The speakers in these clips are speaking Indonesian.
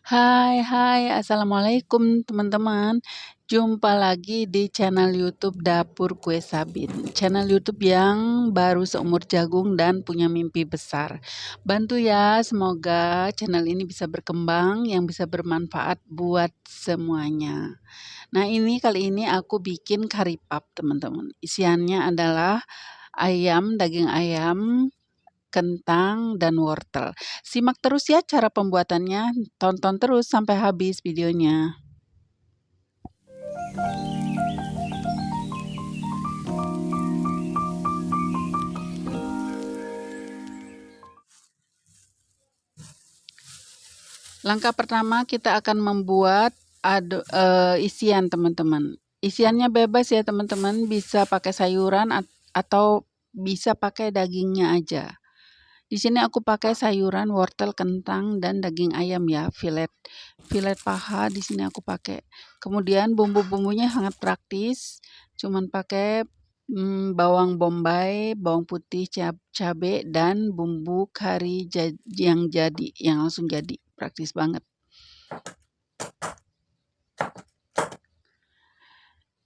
Hai, assalamualaikum teman-teman. Jumpa lagi di channel YouTube Dapur Kue Sabin. Channel YouTube yang baru seumur jagung dan punya mimpi besar. Bantu ya, semoga channel ini bisa berkembang, yang bisa bermanfaat buat semuanya. Nah, kali ini aku bikin kari pap, teman-teman. Isiannya adalah daging ayam, kentang, dan wortel. Simak terus ya cara pembuatannya, tonton terus sampai habis videonya. Langkah pertama kita akan membuat isian teman-teman. Isiannya bebas ya teman-teman, bisa pakai sayuran atau bisa pakai dagingnya aja. Di sini aku pakai sayuran, wortel, kentang, dan daging ayam ya, filet paha di sini aku pakai. Kemudian bumbu-bumbunya sangat praktis, cuman pakai bawang bombay, bawang putih, cabai, dan bumbu kari yang langsung jadi, praktis banget.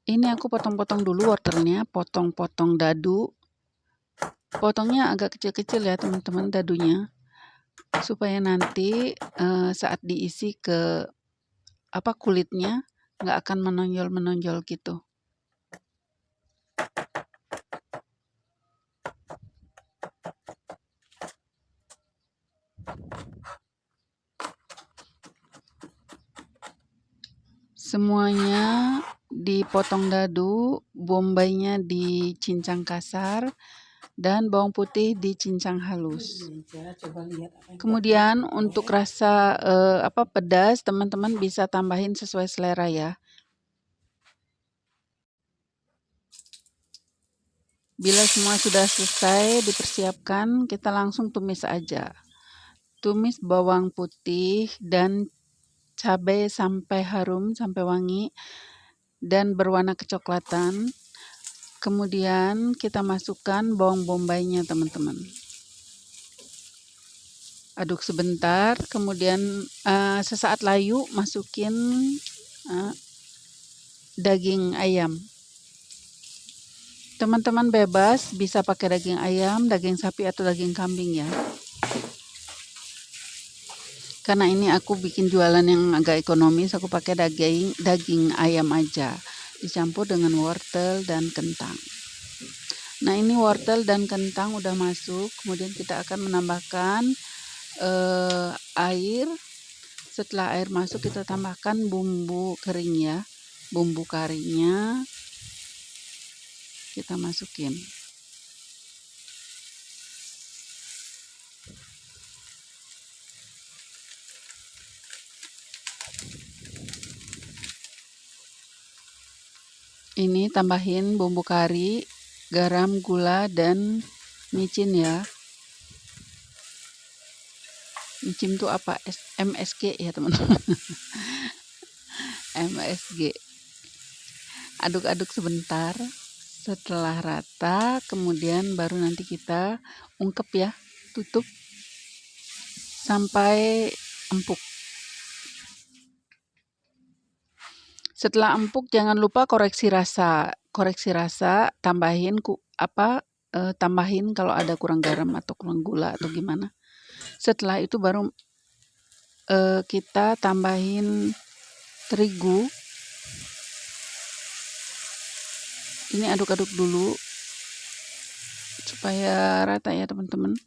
Ini aku potong-potong dulu wortelnya, potong-potong dadu. Potongnya agak kecil-kecil ya teman-teman dadunya, supaya nanti saat diisi ke kulitnya nggak akan menonjol-menonjol gitu. Semuanya dipotong dadu, bombaynya dicincang kasar, dan bawang putih dicincang halus. Kemudian untuk rasa pedas, teman-teman bisa tambahin sesuai selera ya. Bila semua sudah selesai dipersiapkan, kita langsung tumis aja. Tumis bawang putih dan cabai sampai harum, sampai wangi dan berwarna kecoklatan. Kemudian kita masukkan bawang bombaynya teman-teman. Aduk sebentar, kemudian sesaat layu masukin daging ayam. Teman-teman bebas bisa pakai daging ayam, daging sapi, atau daging kambing ya. Karena ini aku bikin jualan yang agak ekonomis, aku pakai daging ayam aja, dicampur dengan wortel dan kentang. Nah, ini wortel dan kentang udah masuk, kemudian kita akan menambahkan air. Setelah air masuk, kita tambahkan bumbu kering ya, bumbu karinya kita masukin. Ini tambahin bumbu kari, garam, gula, dan micin ya. Micin itu apa? MSG ya teman-teman. MSG. Aduk-aduk sebentar. Setelah rata, kemudian baru nanti kita ungkep ya, tutup sampai empuk. Setelah empuk, jangan lupa koreksi rasa. Tambahin tambahin kalau ada kurang garam atau kurang gula atau gimana. Setelah itu baru kita tambahin terigu. Ini aduk-aduk dulu supaya rata ya teman-teman.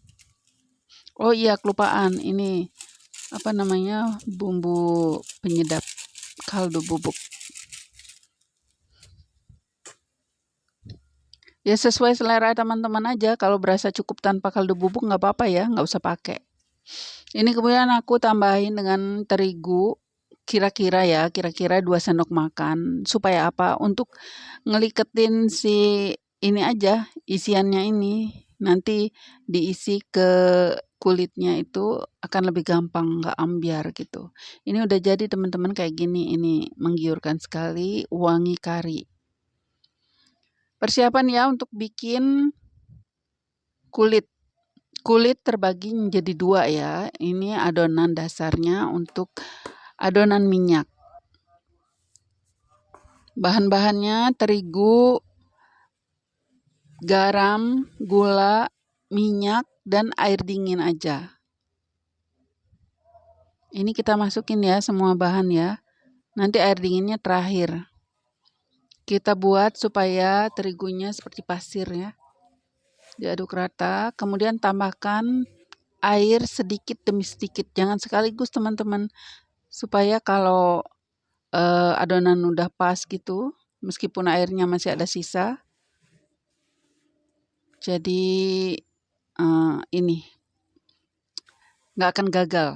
Oh iya, kelupaan, ini bumbu penyedap kaldu bubuk. Ya sesuai selera teman-teman aja, kalau berasa cukup tanpa kaldu bubuk nggak apa-apa ya, nggak usah pakai. Ini kemudian aku tambahin dengan terigu, kira-kira 2 sendok makan. Supaya apa? Untuk ngeliketin ini aja, isiannya ini. Nanti diisi ke kulitnya itu akan lebih gampang, nggak ambiar gitu. Ini udah jadi teman-teman kayak gini, ini menggiurkan sekali, wangi kari. Persiapan ya untuk bikin kulit. Kulit terbagi menjadi 2 ya. Ini adonan dasarnya untuk adonan minyak. Bahan-bahannya terigu, garam, gula, minyak, dan air dingin aja. Ini kita masukin ya semua bahan ya. Nanti air dinginnya terakhir. Kita buat supaya terigunya seperti pasir ya. Diaduk rata, kemudian tambahkan air sedikit demi sedikit. Jangan sekaligus teman-teman. Supaya kalau adonan udah pas gitu, meskipun airnya masih ada sisa. Jadi ini nggak akan gagal.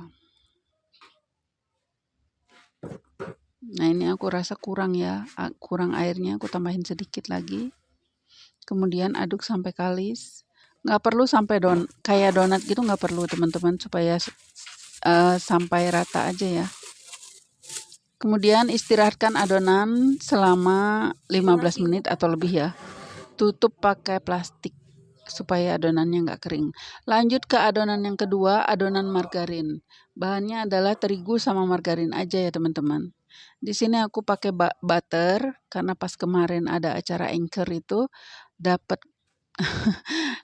Nah ini aku rasa kurang ya, kurang airnya, aku tambahin sedikit lagi. Kemudian aduk sampai kalis. Nggak perlu sampai kayak donat gitu, nggak perlu teman-teman, supaya sampai rata aja ya. Kemudian istirahatkan adonan selama 15 menit atau lebih ya. Tutup pakai plastik supaya adonannya nggak kering. Lanjut ke adonan yang kedua, adonan margarin. Bahannya adalah terigu sama margarin aja ya teman-teman. Di sini aku pakai butter karena pas kemarin ada acara Anchor itu dapat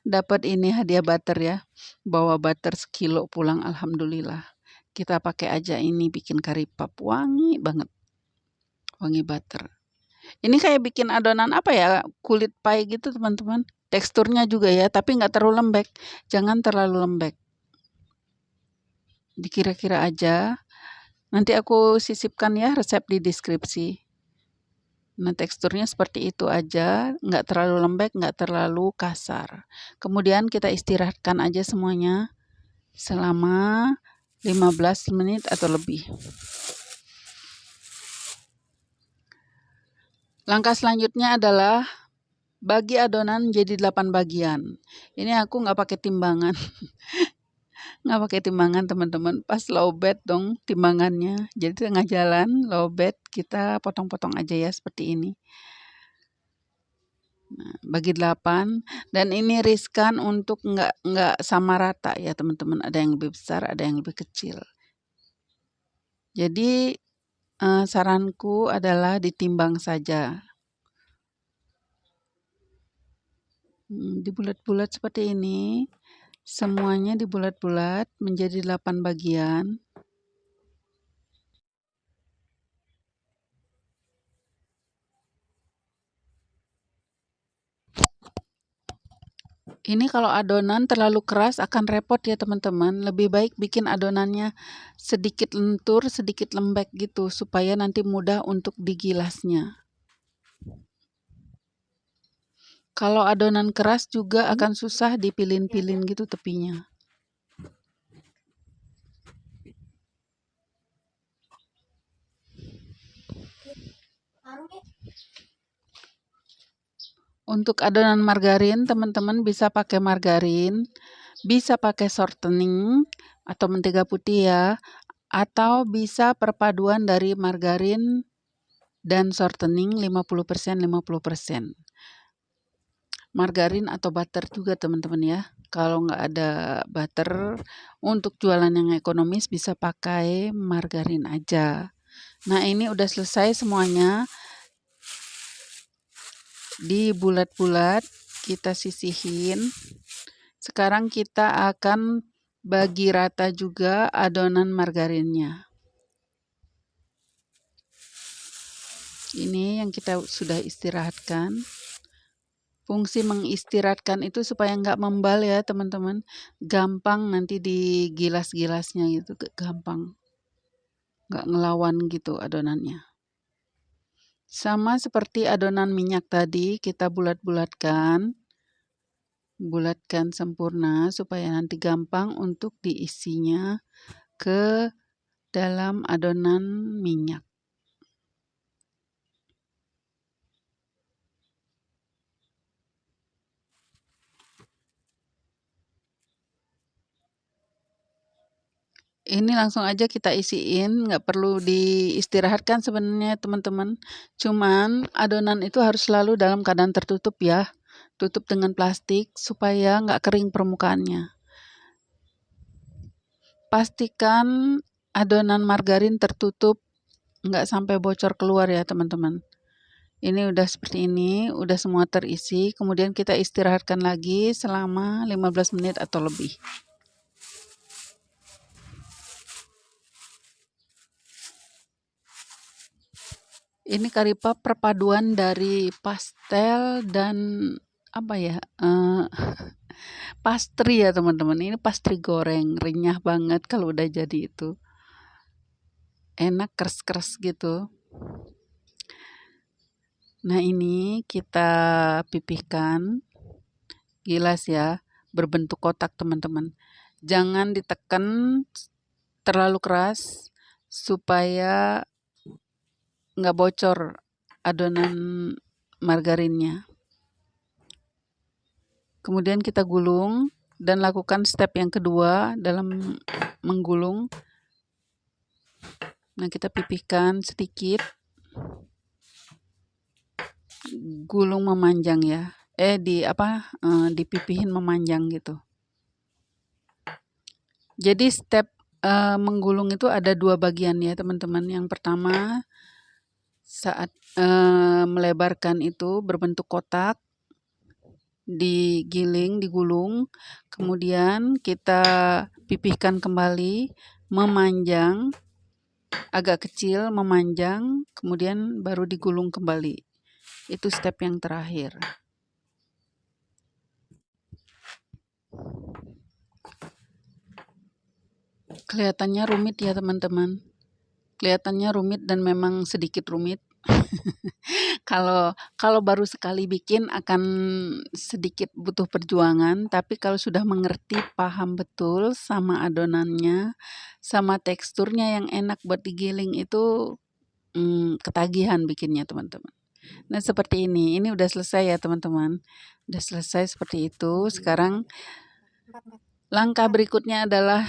dapat ini hadiah butter ya. Bawa butter sekilo pulang, alhamdulillah. Kita pakai aja ini bikin kari pap, wangi banget. Wangi butter. Ini kayak bikin adonan apa ya, kulit pie gitu teman-teman. Teksturnya juga ya, tapi nggak terlalu lembek. Jangan terlalu lembek. Dikira-kira aja. Nanti aku sisipkan ya resep di deskripsi. Nah teksturnya seperti itu aja, nggak terlalu lembek, nggak terlalu kasar. Kemudian kita istirahatkan aja semuanya selama 15 menit atau lebih. Langkah selanjutnya adalah bagi adonan jadi 8 bagian. Ini aku nggak pakai timbangan. Nggak pakai timbangan teman-teman. Pas lowbat dong timbangannya. Jadi tengah jalan lowbat kita potong-potong aja ya seperti ini. Nah, bagi 8. Dan ini riskan untuk nggak sama rata ya teman-teman. Ada yang lebih besar, ada yang lebih kecil. Jadi saranku adalah ditimbang saja. Dibulat-bulat seperti ini. Semuanya dibulat-bulat menjadi 8 bagian. Ini kalau adonan terlalu keras akan repot ya teman-teman. Lebih baik bikin adonannya sedikit lentur, sedikit lembek gitu. Supaya nanti mudah untuk digilasnya. Kalau adonan keras juga akan susah dipilin-pilin gitu tepinya. Untuk adonan margarin, teman-teman bisa pakai margarin, bisa pakai shortening atau mentega putih ya, atau bisa perpaduan dari margarin dan shortening 50% 50%. Margarin atau butter juga teman-teman ya. Kalau nggak ada butter, untuk jualan yang ekonomis bisa pakai margarin aja. Nah ini udah selesai semuanya. Di bulat-bulat kita sisihin. Sekarang kita akan bagi rata juga adonan margarinnya. Ini yang kita sudah istirahatkan. Fungsi mengistirahatkan itu supaya nggak membal ya teman-teman. Gampang nanti digilas-gilasnya gitu, gampang. Nggak ngelawan gitu adonannya. Sama seperti adonan minyak tadi, kita bulat-bulatkan. Bulatkan sempurna supaya nanti gampang untuk diisinya ke dalam adonan minyak. Ini langsung aja kita isiin, nggak perlu diistirahatkan sebenarnya teman-teman. Cuman adonan itu harus selalu dalam keadaan tertutup ya. Tutup dengan plastik supaya nggak kering permukaannya. Pastikan adonan margarin tertutup, nggak sampai bocor keluar ya teman-teman. Ini udah seperti ini, udah semua terisi, kemudian kita istirahatkan lagi selama 15 menit atau lebih. Ini karipap perpaduan dari pastel dan apa ya, pastry ya teman-teman. Ini pastry goreng, renyah banget kalau udah jadi itu. Enak, keras-keras gitu. Nah ini kita pipihkan gilas ya, berbentuk kotak teman-teman. Jangan ditekan terlalu keras supaya nggak bocor adonan margarinnya. Kemudian kita gulung dan lakukan step yang kedua dalam menggulung. Nah kita pipihkan sedikit, gulung memanjang ya. Dipipihin memanjang gitu. Jadi step menggulung itu ada 2 bagian ya teman-teman. Yang pertama saat melebarkan itu berbentuk kotak, digiling, digulung, kemudian kita pipihkan kembali, memanjang, agak kecil, memanjang, kemudian baru digulung kembali. Itu step yang terakhir. Kelihatannya rumit ya teman-teman. Kelihatannya rumit dan memang sedikit rumit. Kalau baru sekali bikin akan sedikit butuh perjuangan, tapi kalau sudah mengerti, paham betul sama adonannya, sama teksturnya yang enak buat digiling itu ketagihan bikinnya teman-teman. Nah seperti ini udah selesai ya teman-teman. Udah selesai seperti itu. Sekarang langkah berikutnya adalah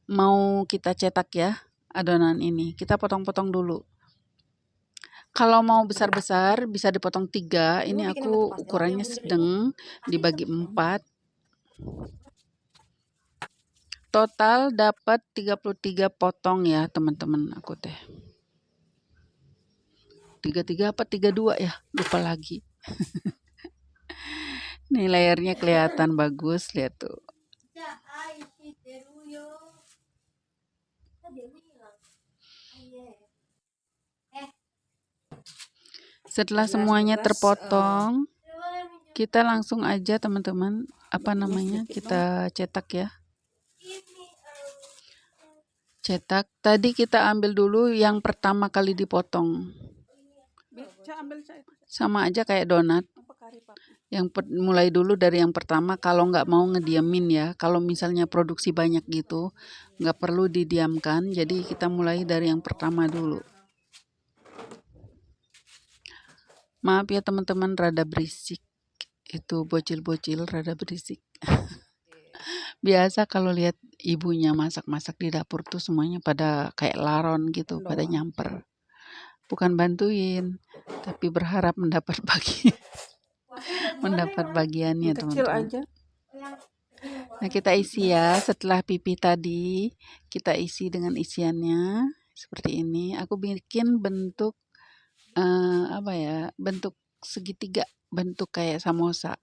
mau kita cetak ya adonan ini. Kita potong-potong dulu. Kalau mau besar-besar bisa dipotong 3. Ini aku ukurannya sedang, dibagi 4. Total dapat 33 potong ya teman-teman aku teh. 33 apa 32 ya? Lupa lagi. Nih layarnya kelihatan bagus, lihat tuh. Setelah semuanya terpotong, kita langsung aja teman-teman, kita cetak ya. Cetak. Tadi kita ambil dulu yang pertama kali dipotong. Sama aja kayak donat. Mulai dulu dari yang pertama, kalau nggak mau ngediamin ya. Kalau misalnya produksi banyak gitu, nggak perlu didiamkan. Jadi kita mulai dari yang pertama dulu. Maaf ya teman-teman, rada berisik. Itu bocil-bocil rada berisik. Biasa kalau lihat ibunya masak-masak di dapur tuh semuanya pada kayak laron gitu, pada nyamper. Bukan bantuin, tapi berharap mendapat bagiannya teman-teman. Nah kita isi ya, setelah pipih tadi kita isi dengan isiannya seperti ini. Aku bikin bentuk bentuk segitiga, bentuk kayak samosa.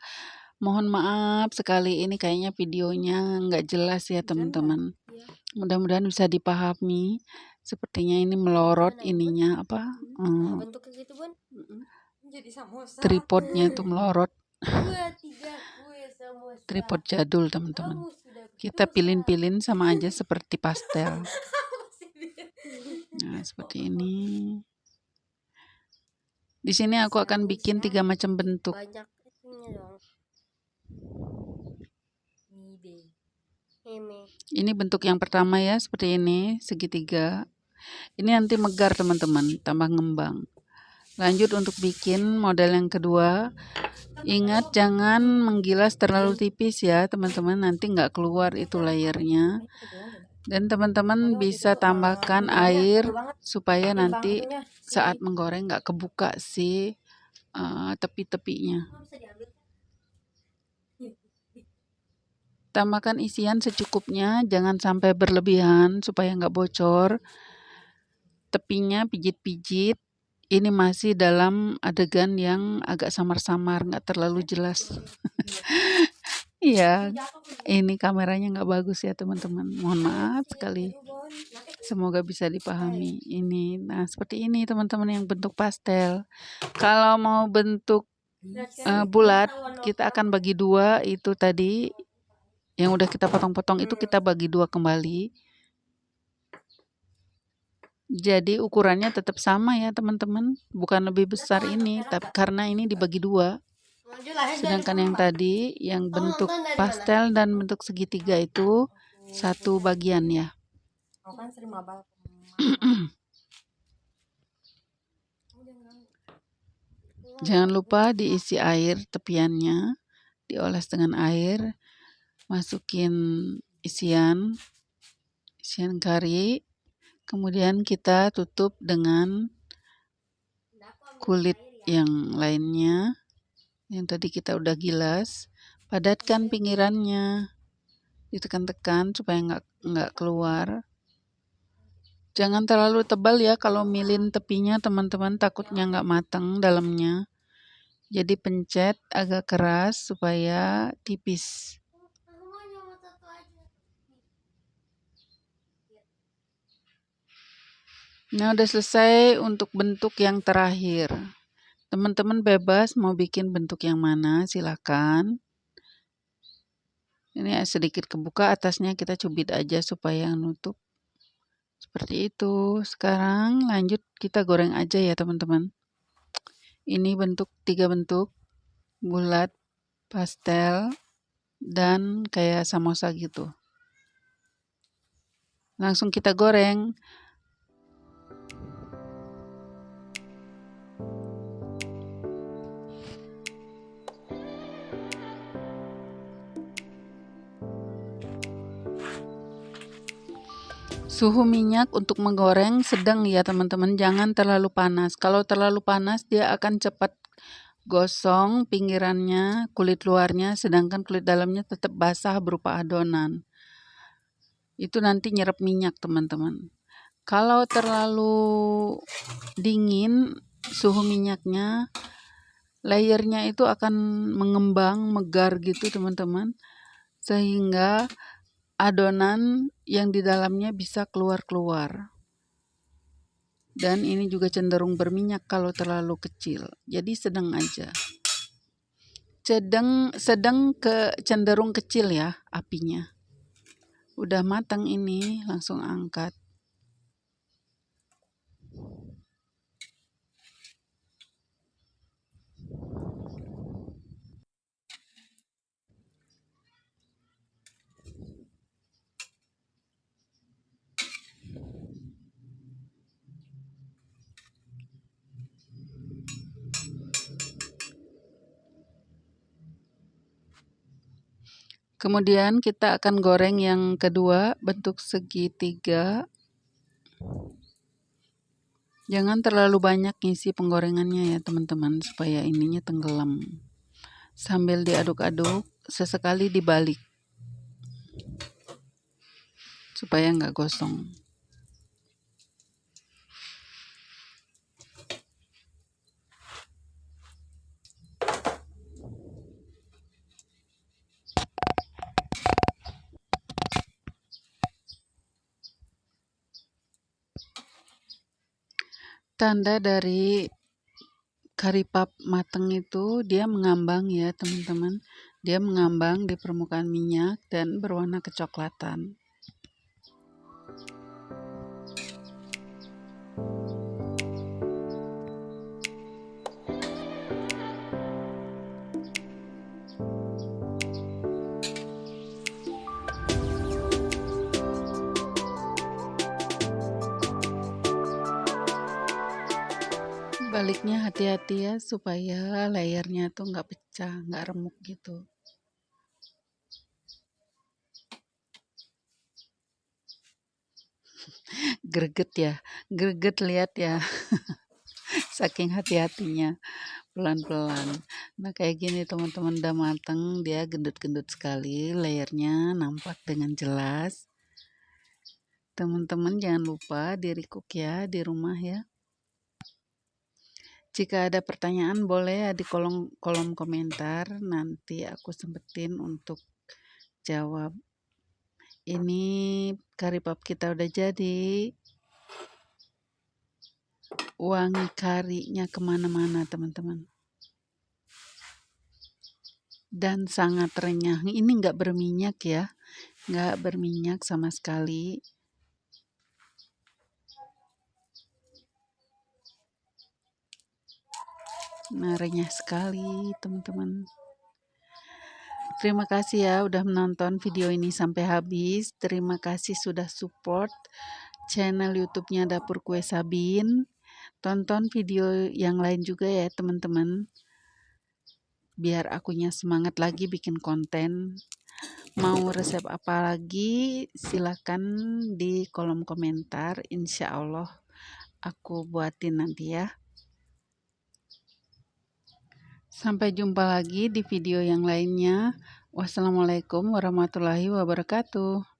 Mohon maaf sekali ini kayaknya videonya nggak jelas ya teman-teman. Mudah-mudahan bisa dipahami. Sepertinya ini melorot ininya bentuknya gitu Bun. Jadi samosa. Tripodnya itu melorot. Samosa. Tripod jadul teman-teman. Kita pilin-pilin sama aja seperti pastel. Nah seperti ini. Di sini aku akan bikin 3 macam bentuk. Banyak itunya dong. Ini bentuk yang pertama ya, seperti ini, segitiga. Ini nanti megar teman-teman, tambah ngembang. Lanjut untuk bikin model yang kedua. Ingat jangan menggilas terlalu tipis ya teman-teman, nanti nggak keluar itu layernya. Dan teman-teman bisa tambahkan air supaya nanti saat menggoreng nggak kebuka si tepi-tepinya. Tambahkan isian secukupnya, jangan sampai berlebihan supaya nggak bocor. Tepinya pijit-pijit. Ini masih dalam adegan yang agak samar-samar, nggak terlalu jelas. Iya, ini kameranya nggak bagus ya teman-teman. Mohon maaf sekali. Semoga bisa dipahami. Ini, nah seperti ini teman-teman yang bentuk pastel. Kalau mau bentuk bulat, kita akan bagi dua itu tadi. Yang udah kita potong-potong itu kita bagi dua kembali. Jadi ukurannya tetap sama ya teman-teman. Bukan lebih besar ini, tapi karena ini dibagi dua. Sedangkan yang tadi, yang bentuk pastel dan bentuk segitiga itu satu bagian ya. Jangan lupa diisi air tepiannya, dioles dengan air, masukin isian kari, kemudian kita tutup dengan kulit yang lainnya, yang tadi kita udah gilas. Padatkan pinggirannya, ditekan-tekan supaya nggak keluar. Jangan terlalu tebal ya kalau milin tepinya teman-teman, takutnya nggak matang dalamnya. Jadi pencet agak keras supaya tipis. Nah, udah selesai untuk bentuk yang terakhir. Teman-teman bebas mau bikin bentuk yang mana, silakan. Ini sedikit kebuka, atasnya kita cubit aja supaya nutup. Seperti itu. Sekarang lanjut kita goreng aja ya teman-teman. Ini tiga bentuk, bulat, pastel, dan kayak samosa gitu. Langsung kita goreng. Suhu minyak untuk menggoreng sedang ya teman-teman, jangan terlalu panas. Kalau terlalu panas dia akan cepat gosong pinggirannya, kulit luarnya, sedangkan kulit dalamnya tetap basah berupa adonan. Itu nanti nyerap minyak teman-teman. Kalau terlalu dingin suhu minyaknya, layernya itu akan mengembang, megar gitu teman-teman, sehingga adonan yang di dalamnya bisa keluar-keluar. Dan ini juga cenderung berminyak kalau terlalu kecil. Jadi sedang aja. Sedang cenderung kecil ya apinya. Udah matang ini, langsung angkat. Kemudian kita akan goreng yang kedua, bentuk segitiga. Jangan terlalu banyak ngisi penggorengannya ya teman-teman, supaya ininya tenggelam. Sambil diaduk-aduk, sesekali dibalik. Supaya nggak gosong. Tanda dari kari pap mateng itu dia mengambang ya teman-teman. Dia mengambang di permukaan minyak dan berwarna kecoklatan. Baliknya hati-hati ya supaya layernya tuh nggak pecah, nggak remuk gitu. Greget ya, greget lihat ya. Saking hati-hatinya. pelan-pelan. Nah, kayak gini teman-teman udah mateng, dia gendut-gendut sekali, layernya nampak dengan jelas. Teman-teman jangan lupa di recook ya di rumah ya. Jika ada pertanyaan boleh ya di kolom komentar, nanti aku sempetin untuk jawab. Ini kari pap kita udah jadi. Wangi karinya kemana-mana teman-teman. Dan sangat renyah. Ini nggak berminyak ya. Nggak berminyak sama sekali. Nah, renyah sekali teman-teman. Terima kasih ya udah menonton video ini sampai habis. Terima kasih sudah support channel YouTube-nya Dapur Kue Sabin. Tonton video yang lain juga ya teman-teman. Biar akunya semangat lagi bikin konten. Mau resep apa lagi silakan di kolom komentar. Insya Allah aku buatin nanti ya. Sampai jumpa lagi di video yang lainnya. Wassalamualaikum warahmatullahi wabarakatuh.